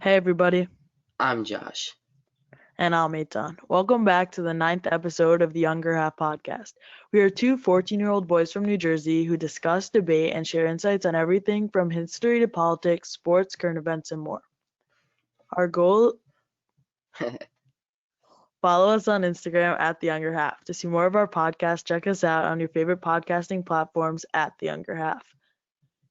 Hey everybody, I'm Josh. and I'm Eitan. Welcome back to the ninth episode of the Younger Half podcast. We are two 14-year-old boys from New Jersey who discuss, debate, and share insights on everything from history to politics, sports, current events, and more. Our goal, follow us on Instagram at the Younger Half. To see more of our podcast, check us out on your favorite podcasting platforms at the Younger Half.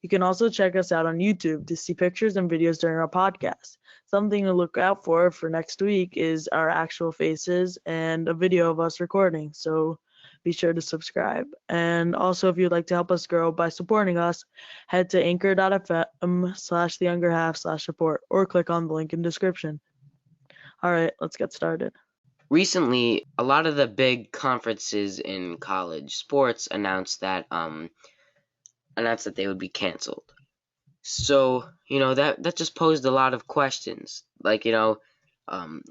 You can also check us out on YouTube to see pictures and videos during our podcast. Something to look out for next week is our actual faces and a video of us recording. So be sure to subscribe. And also, if you'd like to help us grow by supporting us, head to anchor.fm/theyongerhalf/support or click on the link in description. All right, let's get started. Recently, a lot of the big conferences in college sports announced that they would be canceled. So, that just posed a lot of questions. Like,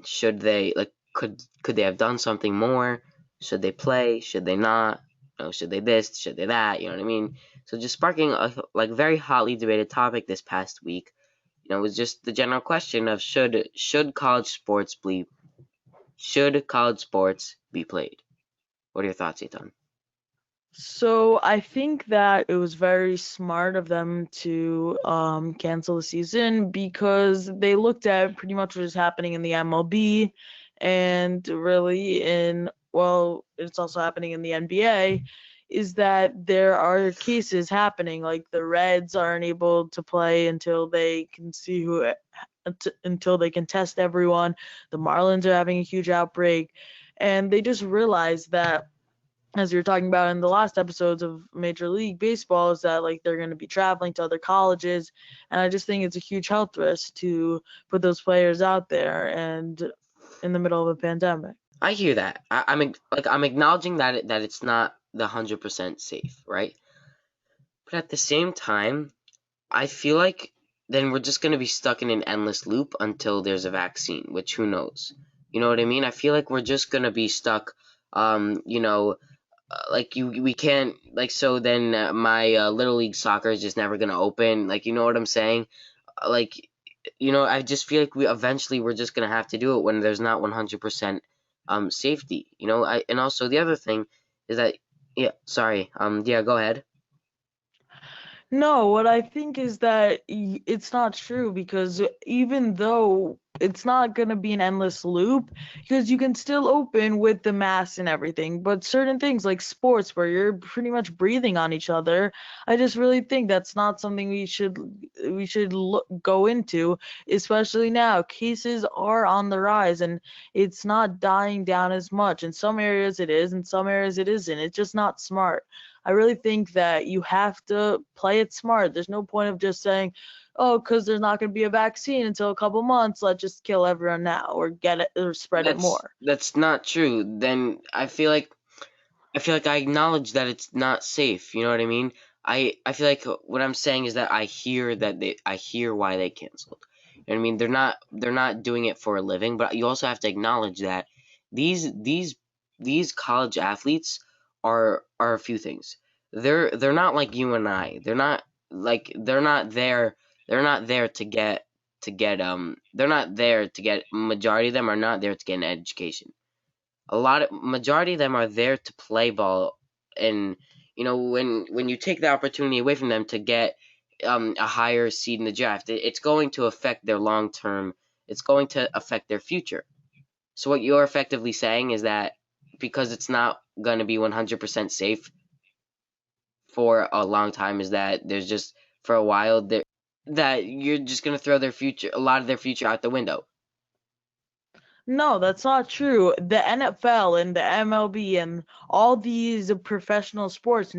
should they could they have done something more? Should they play? Should they not? Should they this? Should they that? You know what I mean? So just sparking a very hotly debated topic this past week, was just the general question of should college sports be played? What are your thoughts, Ethan? So I think that it was very smart of them to cancel the season because they looked at pretty much what is happening in the MLB and really it's also happening in the NBA, is that there are cases happening like the Reds aren't able to play until they can see until they can test everyone. The Marlins are having a huge outbreak, and they just realized that, as you were talking about in the last episodes of Major League Baseball, is that like they're going to be traveling to other colleges, and I just think it's a huge health risk to put those players out there and in the middle of a pandemic. I hear that. I'm acknowledging that it's not the 100% safe, right? But at the same time, I feel like then we're just gonna be stuck in an endless loop until there's a vaccine, which who knows? You know what I mean? I feel like we're just gonna be stuck. We can't so then my little league soccer is just never gonna open. Like, you know what I'm saying? Like, I just feel like we're just gonna have to do it when there's not 100% safety. And also the other thing is that, yeah, sorry, yeah, go ahead. No, what I think is that it's not true, because even though it's not going to be an endless loop, because you can still open with the mask and everything, but certain things like sports where you're pretty much breathing on each other, I just really think that's not something we should go into, especially now. Cases are on the rise and it's not dying down as much. In some areas it is, in some areas it isn't. It's just not smart. I really think that you have to play it smart. There's no point of just saying, "Oh, because there's not going to be a vaccine until a couple months, let's just kill everyone now or get it or spread it That's more." that's not true. Then I feel like I acknowledge that it's not safe. You know what I mean? I feel like what I'm saying is that I hear why they canceled. You know what I mean? They're not doing it for a living, but you also have to acknowledge that these these these college athletes are a few things. They're not like you and I. They're not there to get majority of them are not there to get an education. Majority of them are there to play ball, and when you take the opportunity away from them to get a higher seed in the draft, it's going to affect their long term. It's going to affect their future. So what you're effectively saying is that because it's not going to be 100% safe for a long time, is that there's just for a while there that you're just going to throw a lot of their future out the window. No, that's not true. The NFL and the MLB and all these professional sports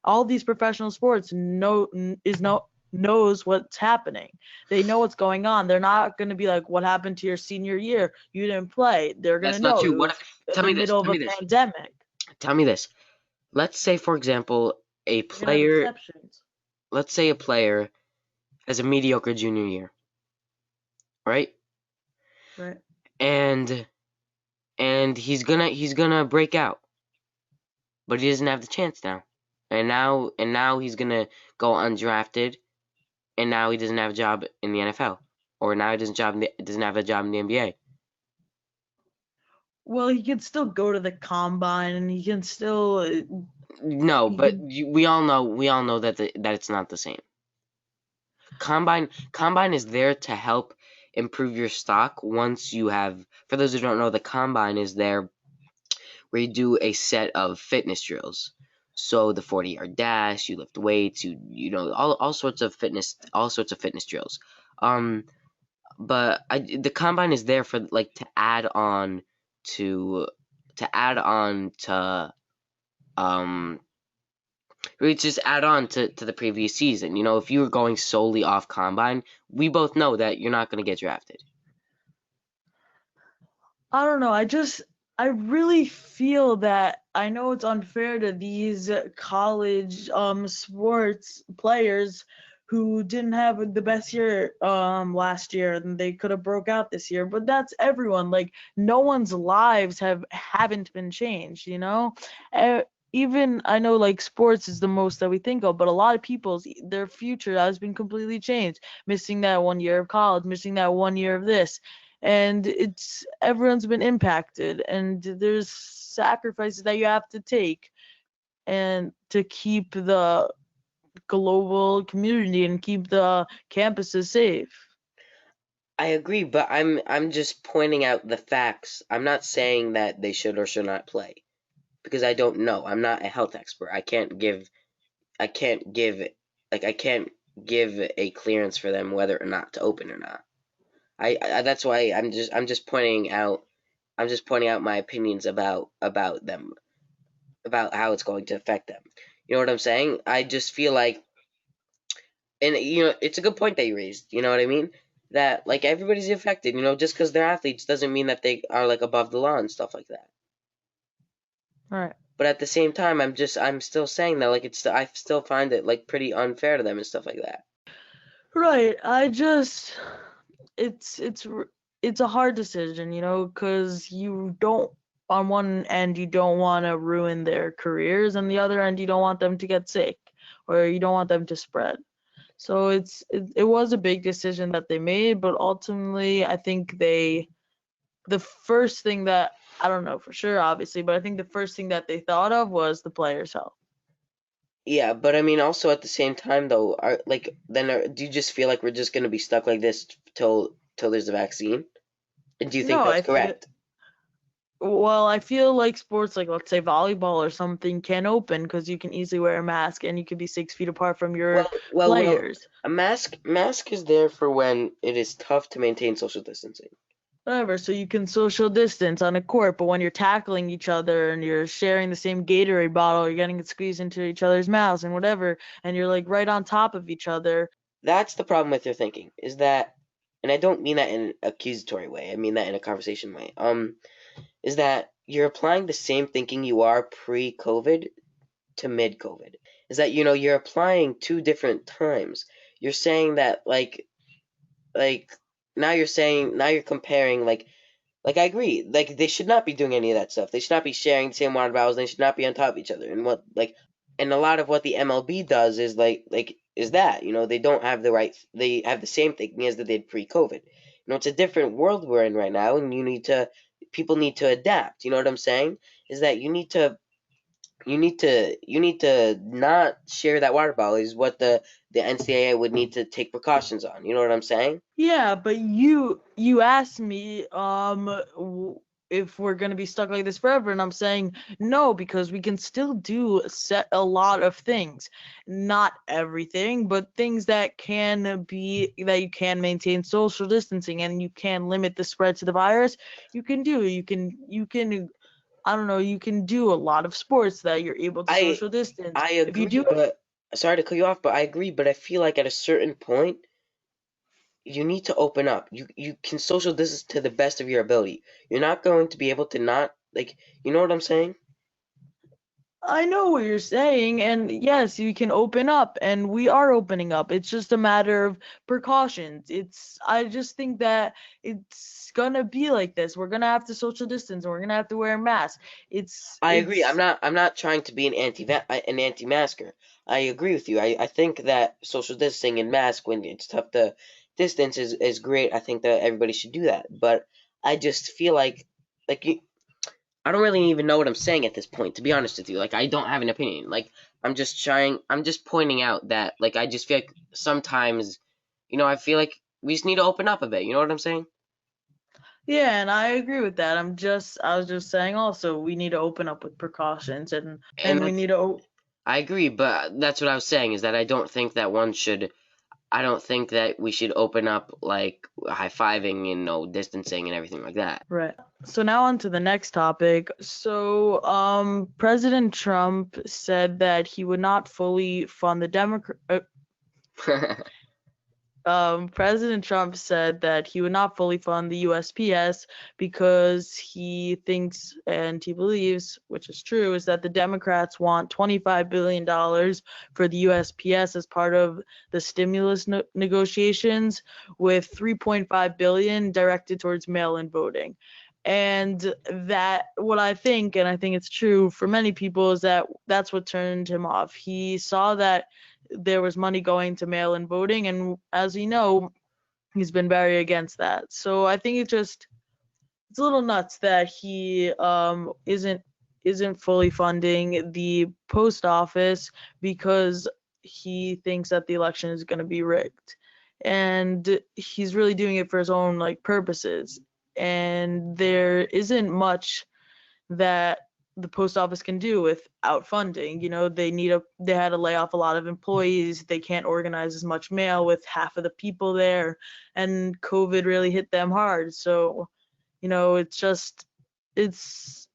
all these professional sports knows what's happening. They know what's going on. They're not going to be like, "What happened to your senior year? You didn't play." They're going to That's not know true. it What was if in Tell the me this. middle of Tell a me this. pandemic. Tell me this. Let's say, for example, a You're going to have player exceptions. let's say a player has a mediocre junior year, right? Right. And he's gonna break out, but he doesn't have the chance now. And now he's gonna go undrafted, and now he doesn't have a job in the NFL. or now he doesn't have a job in the NBA. Well, he can still go to the combine, and he can still No, he but could. we all know that that it's not the same. Combine is there to help improve your stock once you have. For those who don't know, the combine is there where you do a set of fitness drills. So the 40-yard dash, you lift weights, you know all sorts of fitness drills. Um, the combine is there for like to add on to um really just add on to the previous season. You know, if you were going solely off combine, we both know that you're not going to get drafted. I don't know. I really feel that I know it's unfair to these college sports players who didn't have the best year last year and they could have broke out this year, but that's everyone. Like no one's lives haven't been changed, you know? Uh, Even I know like sports is the most that we think of, but a lot of people's their future has been completely changed, missing that 1 year of college, missing that 1 year of this, and it's everyone's been impacted, and there's sacrifices that you have to take and to keep the global community and keep the campuses safe. I agree, but I'm just pointing out the facts. I'm not saying that they should or should not play because I don't know. I'm not a health expert. I can't give I can't give a clearance for them whether or not to open or not. That's why I'm just pointing out my opinions about them, about how it's going to affect them. You know what I'm saying? I just feel like, and you know, it's a good point that you raised. You know what I mean? That like everybody's affected. You know, just because they're athletes doesn't mean that they are like above the law and stuff like that. All right. But at the same time, I'm still saying that like I still find it like pretty unfair to them and stuff like that. Right. I just it's it's a hard decision, you know, because you don't, on one end you don't want to ruin their careers, and the other end you don't want them to get sick or you don't want them to spread. So it was a big decision that they made, but ultimately I think the first thing that, I don't know for sure obviously, but I think the first thing that they thought of was the players' health. Yeah, but I mean, also at the same time though, do you just feel like we're just gonna be stuck like this till there's a vaccine? And do you think No, that's I feel correct? well, I feel like sports like let's say volleyball or something can open because you can easily wear a mask and you can be 6 feet apart from your Well, players. a mask is there for when it is tough to maintain social distancing. Whatever, so you can social distance on a court, but when you're tackling each other and you're sharing the same Gatorade bottle, you're getting it squeezed into each other's mouths and whatever, and you're like right on top of each other. That's the problem with your thinking, is that, and I don't mean that in an accusatory way. I mean that in a conversation way. Is that you're applying the same thinking you are pre-COVID to mid-COVID. Is that you're applying two different times. You're saying that like now you're comparing like I agree. Like they should not be doing any of that stuff. They should not be sharing the same water bottles. They should not be on top of each other. And a lot of what the MLB does is is that they don't have the right. They have the same thinking as they did pre-COVID. It's a different world we're in right now, and people need to adapt. You know what I'm saying? Is that you need to not share that water bottle is what the NCAA would need to take precautions on. You know what I'm saying? Yeah, but you asked me if we're gonna be stuck like this forever, and I'm saying no because we can still do set a lot of things, not everything, but things that can be that you can maintain social distancing and you can limit the spread to the virus. You can I don't know, you can do a lot of sports that you're able to I social distance. I If you agree, do, but sorry to cut you off, but I agree, but I feel like at a certain point you need to open up. You can social distance to the best of your ability. You're not going to be able to not you know what I'm saying? I know what you're saying, and yes, you can open up, and we are opening up. It's just a matter of precautions. I just think that it's gonna be like this. We're gonna have to social distance, and we're gonna have to wear a mask. I agree. It's I'm not trying to be an anti-masker. I agree with you. I think that social distancing and mask when it's tough to distance is great. I think that everybody should do that. But I just feel like I don't really even know what I'm saying at this point, to be honest with you. Like, I don't have an opinion. Like, I'm just pointing out that, like, I just feel like sometimes, I feel like we just need to open up a bit. You know what I'm saying? Yeah, and I agree with that. I was just saying also we need to open up with precautions And and we that's, need to I agree, but that's what I was saying is that I don't think that we should open up, like, high fiving and no distancing and everything like that. right. So now on to the next topic. So, President Trump said that he would not fully fund the President Trump said that he would not fully fund the USPS because he thinks and he believes, which is true, is that the Democrats want $25 billion for the USPS as part of the stimulus negotiations, with $3.5 billion directed towards mail-in voting. And that, what I think, and I think it's true for many people, is that that's what turned him off. He saw that there was money going to mail-in voting, and as we know, he's been very against that. So I think it's a little nuts that he isn't fully funding the post office because he thinks that the election is going to be rigged, and he's really doing it for his own like purposes. And there isn't much that the post office can do without funding. They had to lay off a lot of employees. They can't organize as much mail with half of the people there, and COVID really hit them hard. So, it's just it's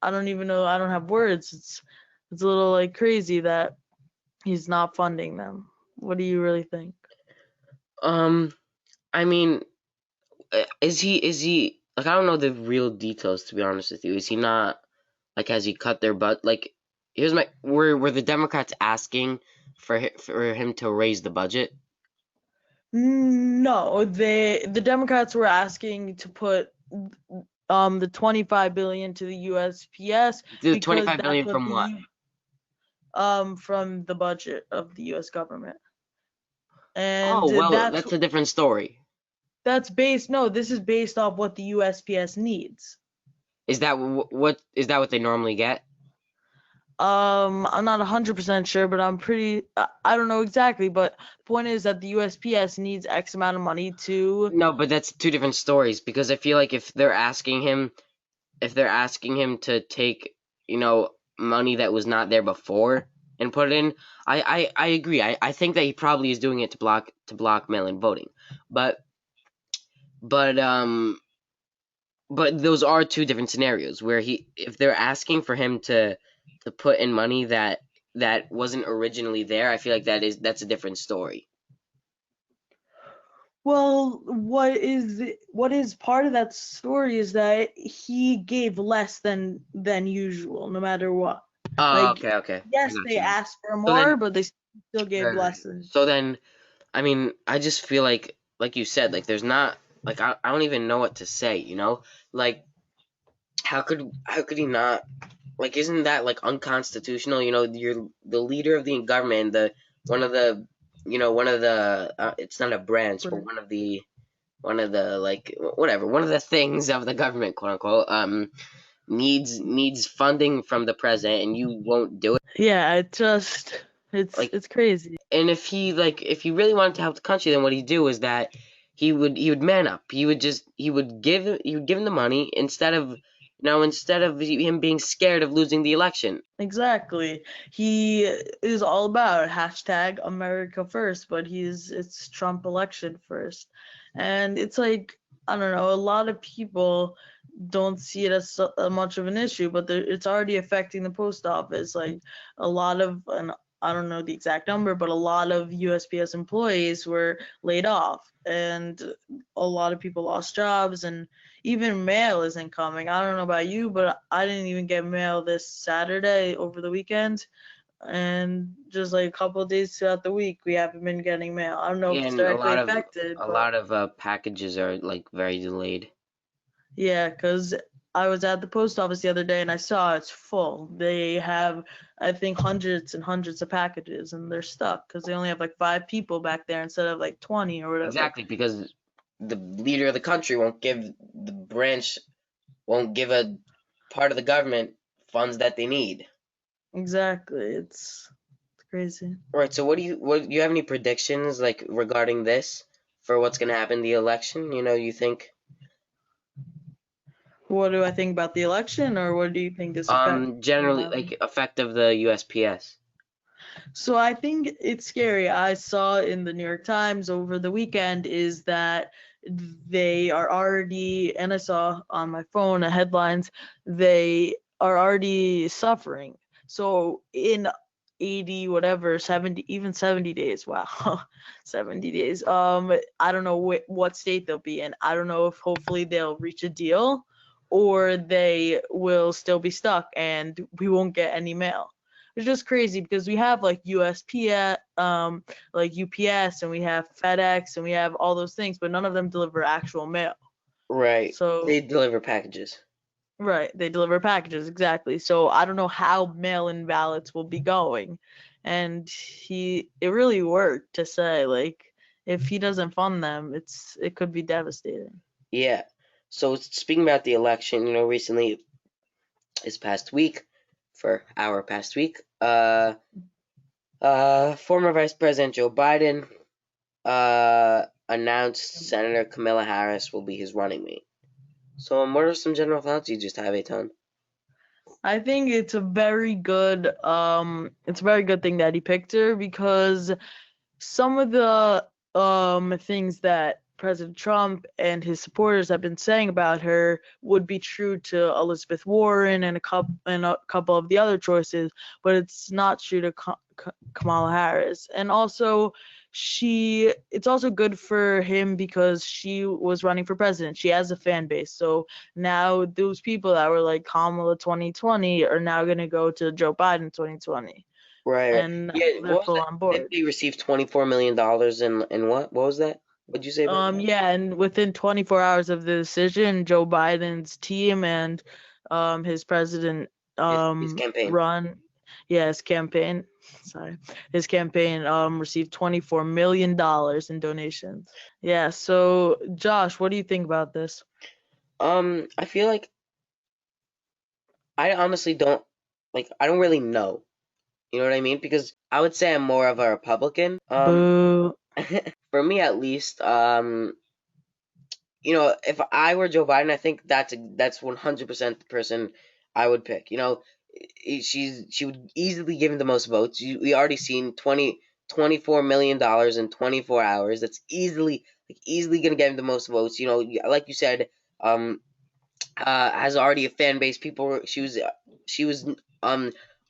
I don't even know. I don't have words. It's a little like crazy that he's not funding them. What do you really think? um, I mean, is he like, I don't know the real details, to be honest with you. Is he not, like, has he cut their butt? Like, here's my were the Democrats asking for him to raise the budget? No, the Democrats were asking to put the 25 billion to the USPS The because 25 that's billion what from what? from the budget of the US government. And Oh, well, that's a different story. that's based no, this is based off what the USPS needs. Is that what they normally get? I'm not 100% sure, but I don't know exactly, but the point is that the USPS needs X amount of money to. No, but that's two different stories, because I feel like if they're asking him to take, money that was not there before and put it in, I agree. I think that he probably is doing it to block mail-in voting. But but but those are two different scenarios where if they're asking for him to put in money that wasn't originally there, I feel like that's a different story. Well, what is part of that story is that he gave less than usual, no matter what. Oh, Like, okay, okay. I yes, got they you. asked for So then, more, but they still gave right. less than. So then, I mean, I just feel like you said, like, there's not, like, I don't even know what to say, Like, how could he not, like, isn't that, like, unconstitutional? You're the leader of the government, one of the one of the it's not a branch, but Right. one of the, like, whatever, one of the things of the government, quote unquote, needs funding from the president, and you won't do it. Yeah, it just Like, it's crazy. and if he really wanted to help the country, then what he'd do is that he would man up. He would give him the money, instead of him being scared of losing the election. Exactly. He is all about hashtag America first, but it's Trump election first. And it's like, I don't know, a lot of people don't see it as much of an issue, but it's already affecting the post office. Like a lot of, and I don't know the exact number, but a lot of USPS employees were laid off, and a lot of people lost jobs, and even mail isn't coming. I don't know about you, but I didn't even get mail this Saturday over the weekend. And just like a couple of days throughout the week, we haven't been getting mail. I don't know if Yeah, it's and a directly lot of affected, a but lot of packages are, like, very delayed. yeah, because I was at the post office the other day and I saw it's full. They have, I think, hundreds and hundreds of packages and they're stuck because they only have like 5 people back there instead of like 20 or whatever. Exactly, because the leader of the country won't give a part of the government funds that they need. Exactly. It's crazy. Right. So what do you have any predictions like regarding this for what's going to happen in the election? You think What do I think about the election or what do you think this effect will generally have? like effect of the USPS. So I think it's scary. I saw in the New York Times over the weekend is that they are already, and I saw on my phone headlines, they are already suffering. So in 80 whatever 70 even 70 days, wow, 70 days, I don't know what state they'll be in. I don't know if hopefully they'll reach a deal or they will still be stuck and we won't get any mail. It's just crazy because we have like USPS, like UPS, and we have FedEx, and we have all those things, but none of them deliver actual mail. Right. So, They deliver packages. right, they deliver packages exactly. So I don't know how mail-in ballots will be going, and it really worked to say like if he doesn't fund them, it could be devastating. Yeah. So speaking about the election, recently this past week, for our past week, former Vice President Joe Biden announced Senator Kamala Harris will be his running mate. So, what are some general thoughts you just have, Aton? I think it's a very good thing that he picked her because some of the things that President Trump and his supporters have been saying about her would be true to Elizabeth Warren and a couple of the other choices, but it's not true to Kamala Harris. And also it's also good for him because she was running for president. She has a fan base. So now those people that were like Kamala 2020 are now going to go to Joe Biden 2020 Right, right. and Yeah, they're what was full that? on Did board. they receive $24 million in what? What was that? What'd you say about that? Yeah, and within 24 hours of the decision, Joe Biden's team and his president His campaign. run, yeah, his campaign, sorry, his campaign received $24 million in donations. Yeah, so Josh, what do you think about this? I feel like I honestly don't I don't really know. You know what I mean? Because I would say I'm more of a Republican. Boo. For me at least, if I were Joe Biden, I think that's 100% the person I would pick. She would easily give him the most votes. We already seen $24 million in 24 hours. That's easily gonna get him the most votes. Like you said, um, has already a fan base. She was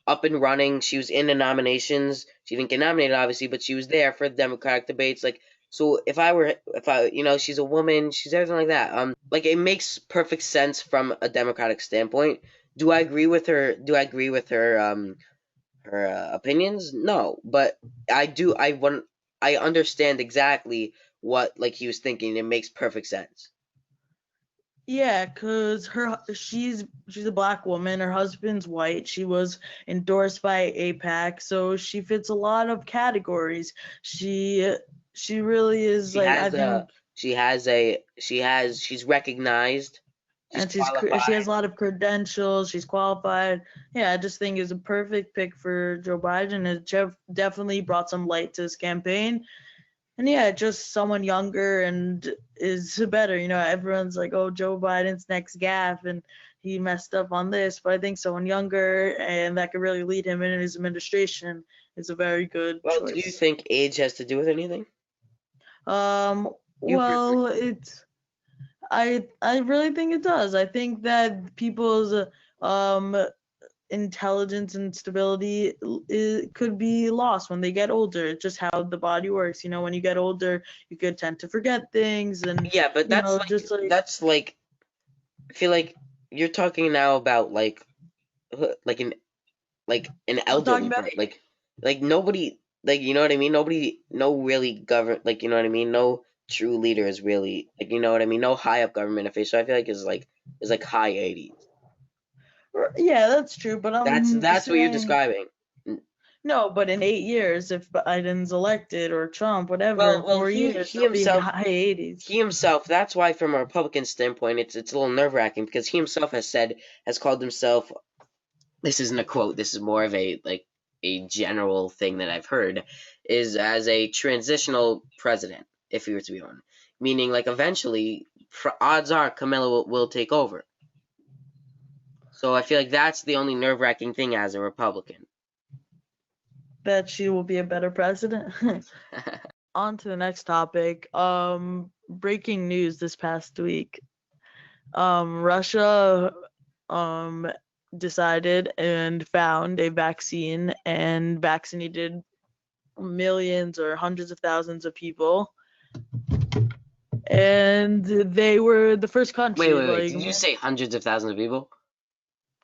up and running. She was in the nominations. She didn't get nominated, obviously, but she was there for the Democratic debates. So she's a woman. She's everything like that. It makes perfect sense from a Democratic standpoint. Do I agree with her? Do I agree with her opinions? No, but I do. I understand exactly what he was thinking. It makes perfect sense. Yeah, cause she's a black woman. Her husband's white. She was endorsed by APAC, so she fits a lot of categories. She she really is She like I has a think, she's recognized. She's and she has qualified. a lot of credentials. She's qualified. Yeah, I just think it's a perfect pick for Joe Biden. It definitely brought some light to his campaign. And yeah, just someone younger and is better. Everyone's like, oh, Joe Biden's next gaffe and he messed up on this. But I think someone younger and that could really lead him in his administration is a very good Well, do you choice. think age has to do with anything? You personally? Well, I really think it does. I think that people's um intelligence and stability could be lost when they get older. It's just how the body works. When you get older, you could tend to forget things and, Yeah, but just like that's I feel like you're talking now about an I'm talking elderly about. person. Nobody, you know what I mean? Nobody, no really govern, you know what I mean? No true leader is really like, you know what I mean. No high up government official. I feel like is like high 80s. Yeah, that's true, but I'm That's what you're saying describing. no, but in 8 years, if Biden's elected or Trump, whatever, Well, in well, four he years, he they'll be himself high 80s. he himself. That's why, from a Republican standpoint, it's a little nerve wracking because he himself has called himself. This isn't a quote. This is more of a general thing that I've heard, is as a transitional president, if he were to be one, meaning like eventually, odds are Kamala will take over. So I feel like that's the only nerve wracking thing as a Republican. That she will be a better president. On to the next topic. Breaking news this past week. Russia um decided and found a vaccine and vaccinated millions or hundreds of thousands of people. And they were the first Wait, country, wait, wait. like, Did you say hundreds of thousands of people?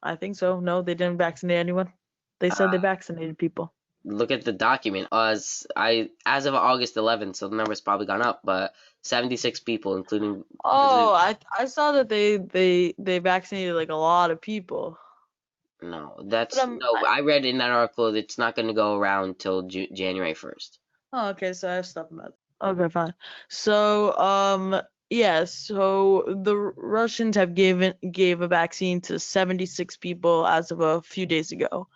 I think so. No, they didn't vaccinate anyone. They said they Uh, vaccinated people. Look at the document. As of August 11th, so the number's probably gone up, but 76 people, including Oh, President. I saw that they vaccinated like a lot of people. No, But I read in that article that it's not going to go around till January 1st. oh, okay, so I have stuff about it. Okay, fine. So, yeah, so the Russians have gave a vaccine to 76 people as of a few days ago.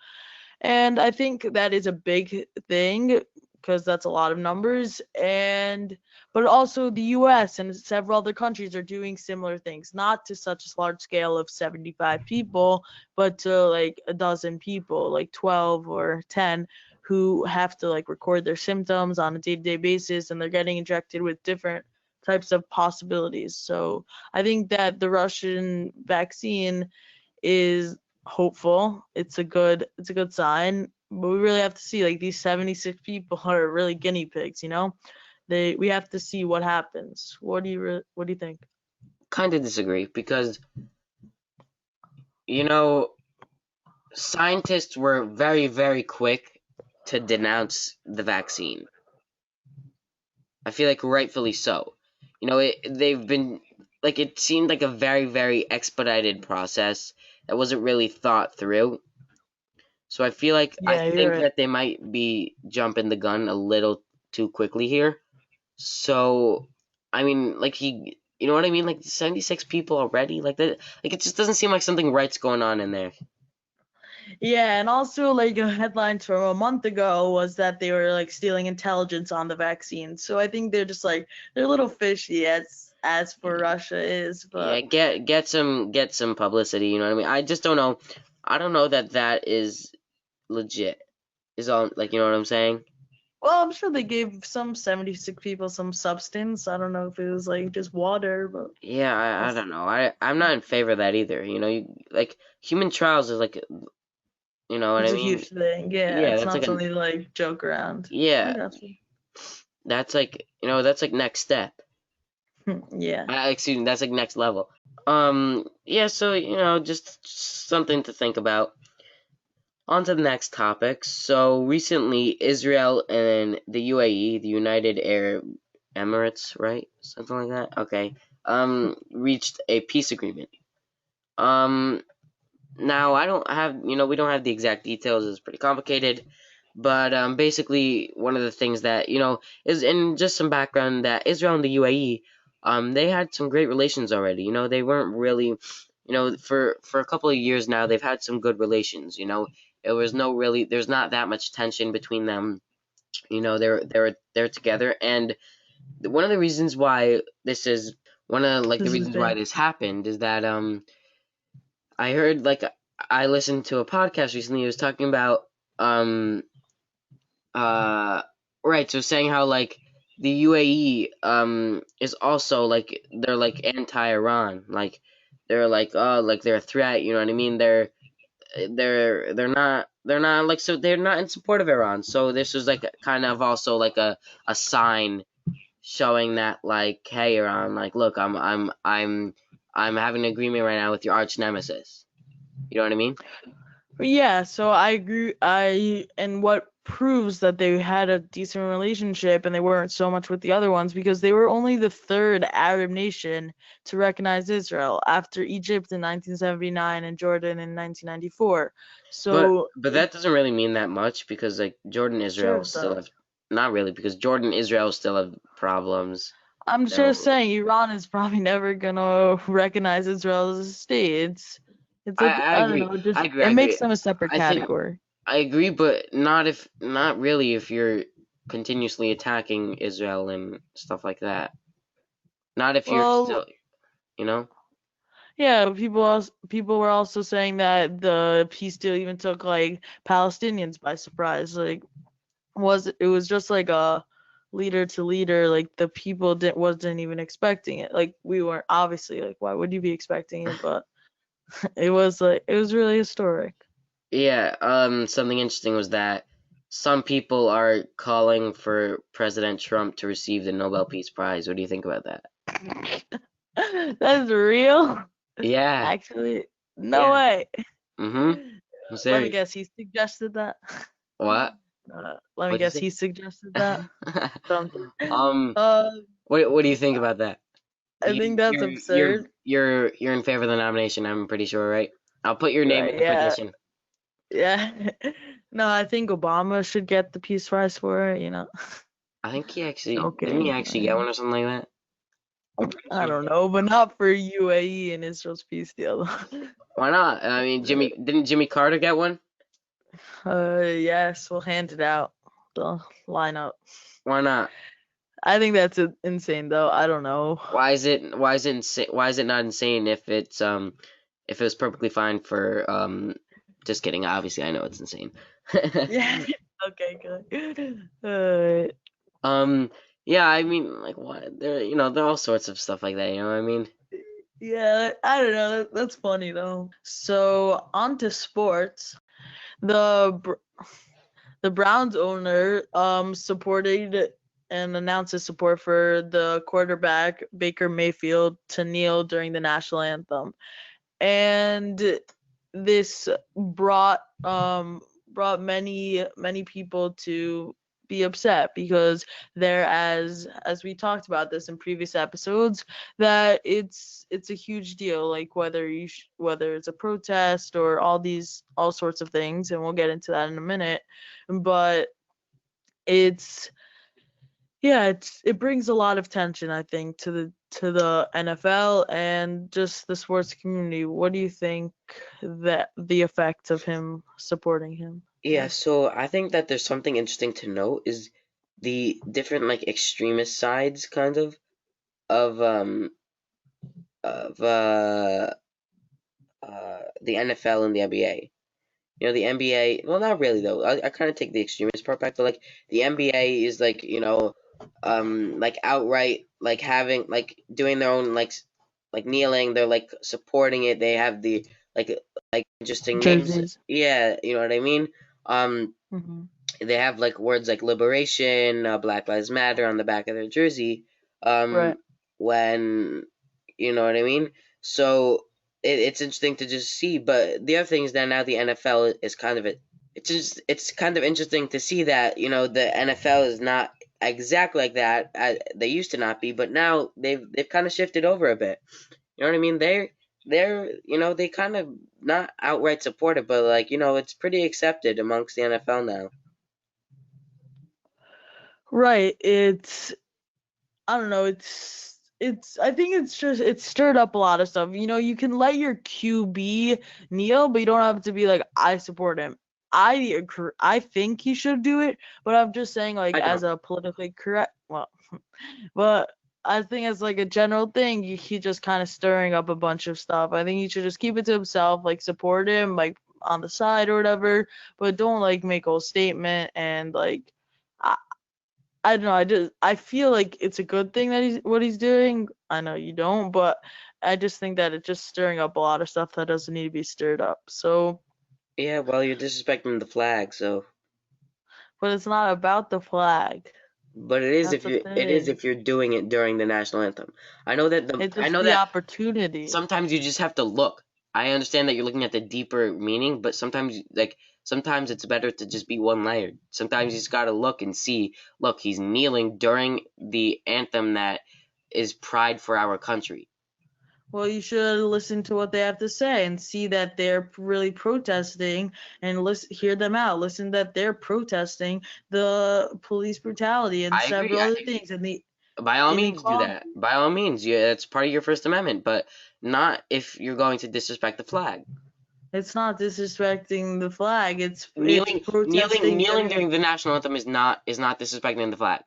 And I think that is a big thing because that's a lot of numbers. And but also the US and several other countries are doing similar things, not to such a large scale of 75 people, but to like a dozen people, like 12 or 10 who have to like record their symptoms on a day-to-day basis, and they're getting injected with different types of possibilities. So I think that the Russian vaccine is hopeful. It's a good sign, but we really have to see, like, these 76 people are really guinea pigs, you know? We have to see what happens. What do you think? Kind of disagree because, you know, scientists were very, very quick to denounce the vaccine. I feel like rightfully so. They've been like it seemed like a very, very expedited process that wasn't really thought through. So I Yeah, you're think right. that they might be jumping the gun a little too quickly here. So, I mean, like you know what I mean? Like 76 people already, like that, like it just doesn't seem like something right's going on in there. Yeah, and also like a headline from a month ago was that they were like stealing intelligence on the vaccine. So I think they're a little fishy as for Russia is, Yeah, but get some publicity. You know what I mean? I just don't know. I don't know that that is legit. Is all like you know what I'm saying? well, I'm sure they gave some 76 people some substance. I don't know if it was like just water, but Yeah, I that's don't know. I'm not in favor of that either. Like human trials is like you know what I it's a mean? huge thing. Yeah, Yeah, it's that's not like something to like joke around. I yeah, got you. that's like next step. Yeah. Excuse me, that's like next level. Yeah, so just something to think about. On to the next topic. So recently, Israel and the UAE, the United Arab Emirates, right? Something like that. Okay. Reached a peace agreement. Um, Now I don't have, we don't have the exact details. It's pretty complicated, but basically one of the things that is in just some background that Israel and the UAE, they had some great relations already. They weren't really, for a couple of years now they've had some good relations. It was no really, there's not that much tension between them. They're together, and one of the reasons why this is one of like the This is reasons why big. this happened is that I heard like I listened to a podcast recently. It was talking about um uh right, so saying how like the UAE is also like they're like anti-Iran, like they're like oh like they're a threat. You know what I mean? They're not like so they're not in support of Iran. So this was like kind of also like a sign showing that like hey Iran, like look I'm having an agreement right now with your arch nemesis. You know what I mean? Yeah, so I agree. I and what proves that they had a decent relationship and they weren't so much with the other ones because they were only the third Arab nation to recognize Israel after Egypt in 1979 and Jordan in 1994. So But it that doesn't really mean that much because like Jordan sure Israel it still does. have not really because Jordan Israel still have problems. I'm just So saying Iran is probably never gonna recognize Israel as a state. It's like I I don't agree. know, I just agree. I it agree. makes them a separate I think category. I agree, but not really if you're continuously attacking Israel and stuff like that. Not if you're Well, still, you know? yeah, people were also saying that the peace deal even took like Palestinians by surprise. Like it was just like a leader to leader, like the people didn't wasn't even expecting it. Like we weren't obviously like why would you be expecting it? But it was really historic. Yeah, something interesting was that some people are calling for President Trump to receive the Nobel Peace Prize. What do you think about that? That's real. Yeah, Actually, no yeah. way. Mm-hmm. I'm Let me serious. guess, he suggested that. What? Let me What'd you guess, say? he suggested that. Something. um, Uh, what do you think about that? I think that's absurd. You're in favor of the nomination, I'm pretty sure, right? I'll put your name in Right? the Yeah. petition. Yeah. No, I think Obama should get the Peace Prize for it. I think he actually didn't he Joking. actually get one or something like that? I'm pretty I sure he don't did. know, but not for UAE and Israel's peace deal. Why not? I mean, didn't Jimmy Carter get one? Yes, we'll hand it out. The lineup. Why not? I think that's insane, though. I don't know. Why is it not insane if it was perfectly fine for just kidding. Obviously, I know it's insane. Yeah. Okay, good. um yeah, I mean like what there are all sorts of stuff like that, you know what I mean? Yeah, I don't know. That's funny though. So on to sports. The the Browns owner supported and announced his support for the quarterback Baker Mayfield to kneel during the national anthem. And this brought many people to be upset because there as we talked about this in previous episodes that it's a huge deal like whether it's a protest or all sorts of things, and we'll get into that in a minute, but it's yeah, it brings a lot of tension, I think, to the NFL and just the sports community. What do you think that the effect of him supporting him Yeah, is? so I think that there's something interesting to note is the different like extremist sides kind of of the NFL and the NBA. The NBA, well, not really though. I kind of take the extremist part back, but like the NBA is like, like outright like having like doing their own like kneeling. They're like supporting it. They have the like interesting names. Jerseys. Yeah, you know what I mean. Um, Hmm. they have like words like liberation, Black Lives Matter on the back of their jersey. Right. When you know what I mean. So it's interesting to just see. But the other thing is that now the NFL is kind of it's kind of interesting to see that the NFL is not exactly like that. They used to not be, but now they've kind of shifted over a bit. You know what I mean? They're they kind of not outright support it, but like it's pretty accepted amongst the NFL now. Right. I don't know, it's I think it's just it stirred up a lot of stuff. You can let your QB kneel, but you don't have to be like I support him. I think he should do it, but I'm just saying like I as don't. a politically correct but I think as like a general thing, he just kind of stirring up a bunch of stuff. I think he should just keep it to himself, like support him like on the side or whatever, but don't like make a whole statement and like I don't know. I feel like it's a good thing that he's doing. I know you don't, but I just think that it's just stirring up a lot of stuff that doesn't need to be stirred up. So, Yeah, well, you're disrespecting the flag, so. but it's not about the flag. But it is That's if the if thing. you're doing it during the national anthem. It's I just know the that opportunity. sometimes you just have to look. I understand that you're looking at the deeper meaning, but sometimes like Sometimes it's better to just be one-layered. Sometimes you just gotta look and see, look, he's kneeling during the anthem that is pride for our country. Well, you should listen to what they have to say and see that they're really protesting and hear them out. Listen that they're protesting the police brutality and I agree. several other things and the By all means, do inequality. that. By all means, it's part of your First Amendment, but not if you're going to disrespect the flag. It's not disrespecting the flag. It's Kneeling protesting them. during the national anthem is not disrespecting the flag.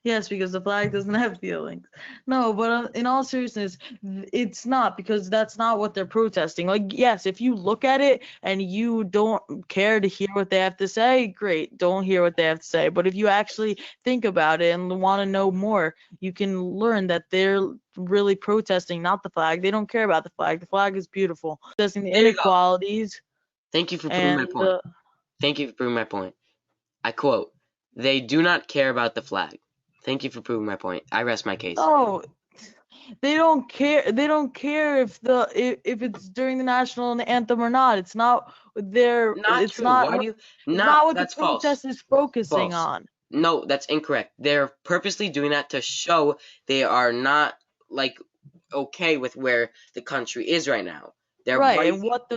Yes, because the flag doesn't have feelings. No, but in all seriousness, it's not because that's not what they're protesting. Like, yes, if you look at it and you don't care to hear what they have to say, great, don't hear what they have to say. But if you actually think about it and want to know more, you can learn that they're really protesting not the flag. They don't care about the flag. The flag is beautiful. Protesting the There you go. inequalities Thank you for proving my and point. Thank you for proving my point. I quote, "They do not care about the flag." Thank you for proving my point. I rest my case. no, they don't care. They don't care if it's during the national anthem or not. It's not their. Not true. Why do you? It's Not. not what the That's false. protest is focusing False. on. No, that's incorrect. They're purposely doing that to show they are not like okay with where the country is right now. They're Right, and raising. what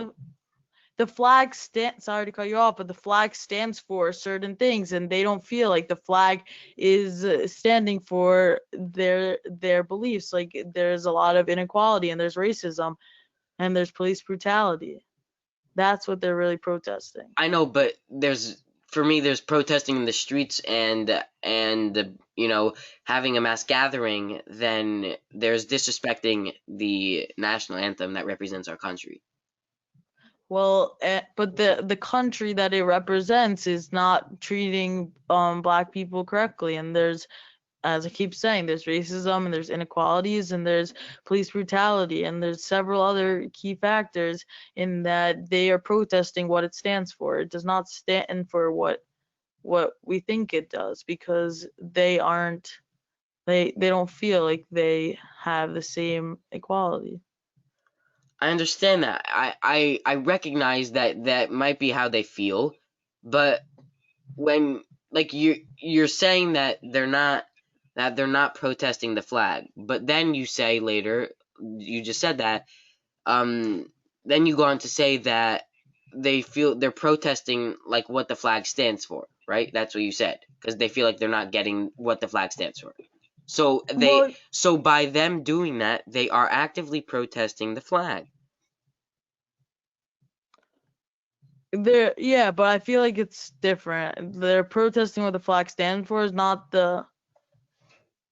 the flag stand. Sorry to cut you off, but the flag stands for certain things, and they don't feel like the flag is standing for their beliefs. Like there's a lot of inequality, and there's racism, and there's police brutality. That's what they're really protesting. I know, but there's protesting in the streets and having a mass gathering. Then there's disrespecting the national anthem that represents our country. Well, but the country that it represents is not treating black people correctly, and there's, as I keep saying, there's racism and there's inequalities and there's police brutality and there's several other key factors in that they are protesting what it stands for. It does not stand for what we think it does because they don't feel like they have the same equality. I understand that. I recognize that that might be how they feel, but when like you're saying that they're not protesting the flag, but then you say later, you just said that, then you go on to say that they're protesting like what the flag stands for, right? That's what you said, because they feel like they're not getting what the flag stands for. So Well, by them doing that, they are actively protesting the flag. yeah, but I feel like it's different. They're protesting what the flag stands for is not the.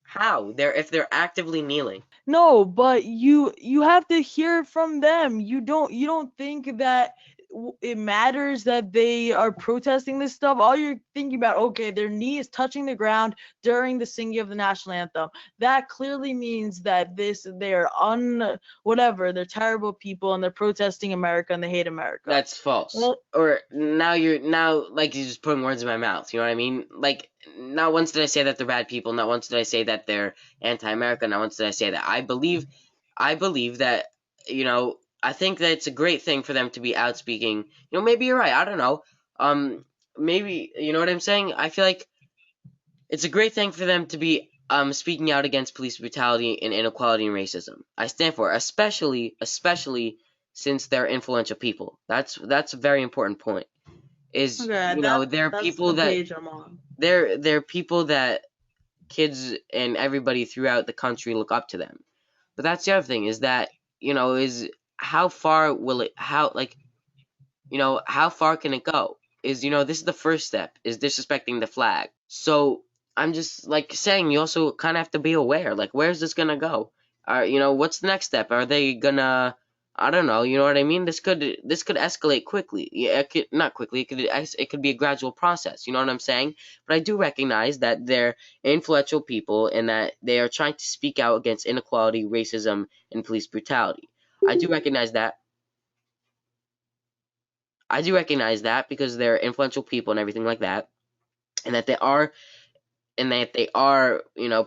How? If they're actively kneeling. No, but you have to hear from them. You don't think that it matters that they are protesting this stuff. All you're thinking about, okay, their knee is touching the ground during the singing of the national anthem. That clearly means that they're whatever, they're terrible people and they're protesting America and they hate America. That's false. Well, Or now like you're just putting words in my mouth. You know what I mean? Like not once did I say that they're bad people. Not once did I say that they're anti-America. Not once did I say that. I believe that I think that it's a great thing for them to be outspeaking. Maybe you're right. I don't know. Maybe you know what I'm saying. I feel like it's a great thing for them to be speaking out against police brutality and inequality and racism. I stand for it, especially since they're influential people. That's a very important point. Is okay, they're that's people the that page I'm on. they're people that kids and everybody throughout the country look up to them. But that's the other thing is that is how far will it how far can it go? Is this is the first step is disrespecting the flag. So I'm just like saying you also kind of have to be aware. Like where's this gonna go? What's the next step? Are they gonna? I don't know. You know what I mean? This could escalate quickly. Yeah, it could not quickly. It could be a gradual process. You know what I'm saying? But I do recognize that they're influential people and that they are trying to speak out against inequality, racism, and police brutality. I do recognize that. I do recognize that because they're influential people and everything like that, and that they are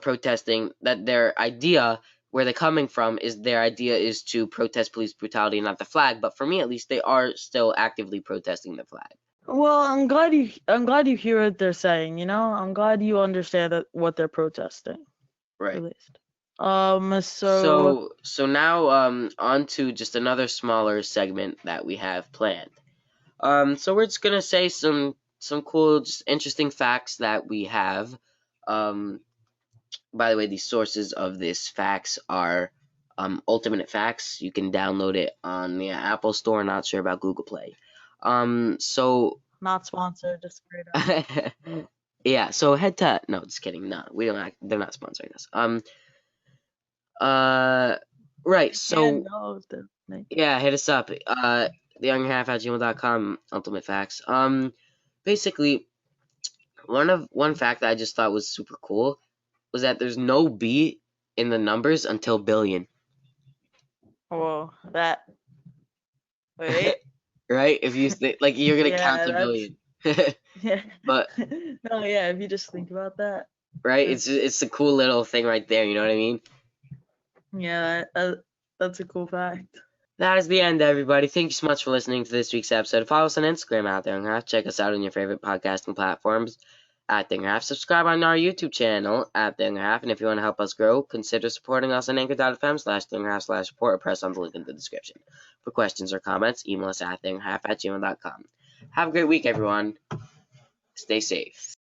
protesting. That their idea, where they're coming from, is their idea is to protest police brutality, not the flag. But for me, at least, they are still actively protesting the flag. Well, I'm glad you hear what they're saying, I'm glad you understand what they're protesting, at Right. least. So So now on to just another smaller segment that we have planned. So we're just gonna say some cool, just interesting facts that we have. Um, by the way, the sources of this facts are Ultimate Facts. You can download it on the Apple Store. Not sure about Google Play. So not sponsored, just straight up. yeah. So head to no, just kidding. No, we don't. They're not sponsoring us. Uh. Right. They can So go if they're like, yeah, hit us up. TheYoungHalf@gmail.com. Ultimate Facts. Basically, one fact that I just thought was super cool was that there's no B in the numbers until billion. whoa, that wait, Right? If you like, you're gonna count yeah, to that's billion. yeah. But No, yeah, if you just think about that, right, it's it's a cool little thing right there. You know what I mean? yeah, that's a cool fact. That is the end, everybody. Thank you so much for listening to this week's episode. Follow us on Instagram at The Young Half. Check us out on your favorite podcasting platforms at The Young Half. Subscribe on our YouTube channel at The Young Half. And if you want to help us grow, consider supporting us on anchor.fm/The Young Half/support or press on the link in the description. For questions or comments, email us at TheYoungHalf@gmail.com. Have a great week, everyone. Stay safe.